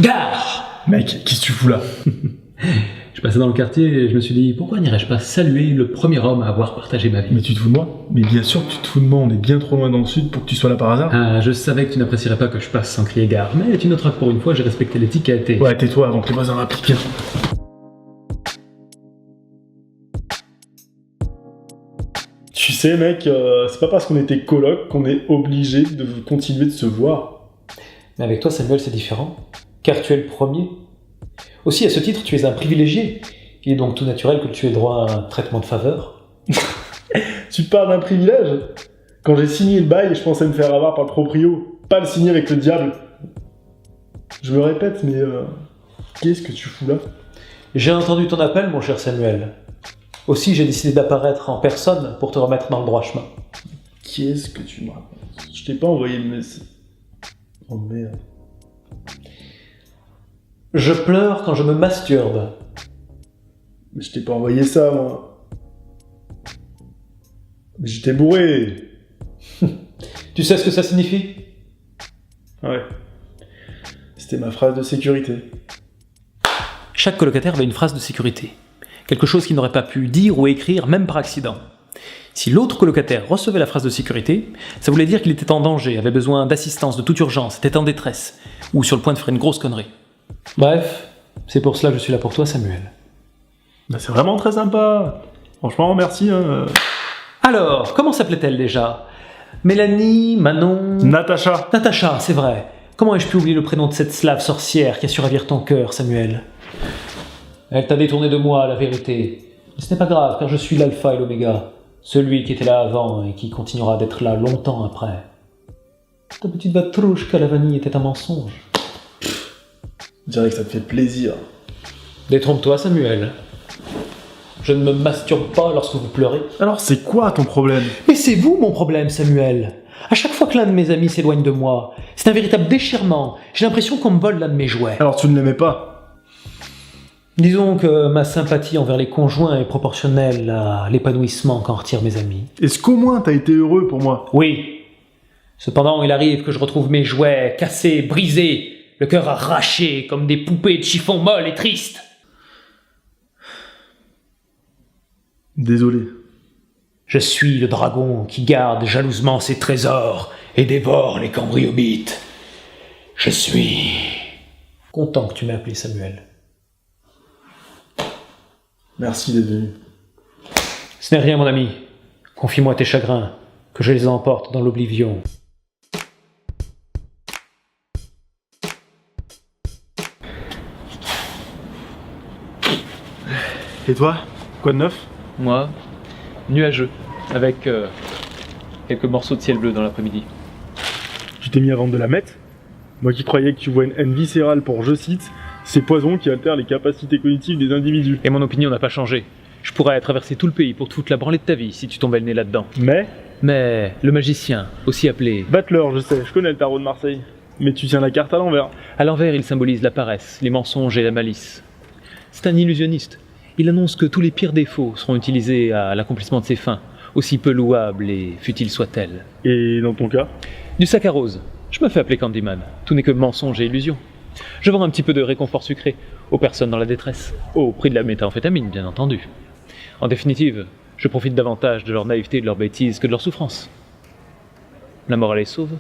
Gare! Mec, qu'est-ce que tu fous là? Je passais dans le quartier et je me suis dit, pourquoi n'irais-je pas saluer le premier homme à avoir partagé ma vie? Mais tu te fous de moi? Mais bien sûr que tu te fous de moi, on est bien trop loin dans le sud pour que tu sois là par hasard. Ah, je savais que tu n'apprécierais pas que je passe sans crier gare, mais tu noteras que pour une fois, j'ai respecté l'étiquette et... Ouais, tais-toi avant que les voisins m'appliquent. Tu sais, mec, c'est pas parce qu'on était coloc qu'on est obligé de continuer de se voir. Mais avec toi, Samuel, c'est différent, car tu es le premier. Aussi, à ce titre, tu es un privilégié. Il est donc tout naturel que tu aies droit à un traitement de faveur. Tu parles d'un privilège? Quand j'ai signé le bail, je pensais me faire avoir par le proprio, pas le signer avec le diable. Je me répète, mais qu'est-ce que tu fous là? J'ai entendu ton appel, mon cher Samuel. Aussi, j'ai décidé d'apparaître en personne pour te remettre dans le droit chemin. Qu'est-ce que tu me racontes? Je t'ai pas envoyé le message. Oh merde. Je pleure quand je me masturbe. Mais je t'ai pas envoyé ça, moi. Mais j'étais bourré. Tu sais ce que ça signifie? Ouais. C'était ma phrase de sécurité. Chaque colocataire avait une phrase de sécurité. Quelque chose qu'il n'aurait pas pu dire ou écrire, même par accident. Si l'autre colocataire recevait la phrase de sécurité, ça voulait dire qu'il était en danger, avait besoin d'assistance de toute urgence, était en détresse, ou sur le point de faire une grosse connerie. Bref, c'est pour cela que je suis là pour toi, Samuel. Bah, c'est vraiment très sympa. Franchement, merci. Alors, comment s'appelait-elle déjà? Mélanie, Manon... Natacha. Natacha, c'est vrai. Comment ai-je pu oublier le prénom de cette slave sorcière qui a su ravir ton cœur, Samuel? Elle t'a détourné de moi, la vérité. Mais ce n'est pas grave, car je suis l'alpha et l'oméga. Celui qui était là avant et qui continuera d'être là longtemps après. Ta petite vatrouche qu'à la vanille était un mensonge. Je dirais que ça te fait plaisir. Détrompe-toi, Samuel. Je ne me masturbe pas lorsque vous pleurez. Alors, c'est quoi ton problème? Mais c'est vous mon problème, Samuel. À chaque fois que l'un de mes amis s'éloigne de moi, c'est un véritable déchirement. J'ai l'impression qu'on me vole l'un de mes jouets. Alors, tu ne l'aimais pas? Disons que ma sympathie envers les conjoints est proportionnelle à l'épanouissement qu'en retirent mes amis. Est-ce qu'au moins t'as été heureux pour moi? Oui. Cependant, il arrive que je retrouve mes jouets cassés, brisés, le cœur arraché comme des poupées de chiffon molles et tristes. Désolé. Je suis le dragon qui garde jalousement ses trésors et dévore les cambriobites. Je suis... content que tu m'aies appelé Samuel. Merci d'être venu. Ce n'est rien, mon ami. Confie-moi tes chagrins, que je les emporte dans l'oblivion. Et toi? Quoi de neuf? Moi, nuageux, avec quelques morceaux de ciel bleu dans l'après-midi. Tu t'es mis à vendre de la meth? Moi qui croyais que tu vois une haine viscérale pour, je cite, ces poisons qui altèrent les capacités cognitives des individus. Et mon opinion n'a pas changé. Je pourrais traverser tout le pays pour te foutre la branlée de ta vie si tu tombais le nez là-dedans. Mais le magicien, aussi appelé... Battleur, je sais, je connais le tarot de Marseille. Mais tu tiens la carte à l'envers. À l'envers, il symbolise la paresse, les mensonges et la malice. C'est un illusionniste. Il annonce que tous les pires défauts seront utilisés à l'accomplissement de ses fins, aussi peu louables et futiles soient-elles. Et dans ton cas? Du saccharose. Je me fais appeler Candyman. Tout n'est que mensonge et illusion. Je vends un petit peu de réconfort sucré aux personnes dans la détresse, au prix de la méthamphétamine, bien entendu. En définitive, je profite davantage de leur naïveté et de leur bêtise que de leur souffrance. La morale est sauve.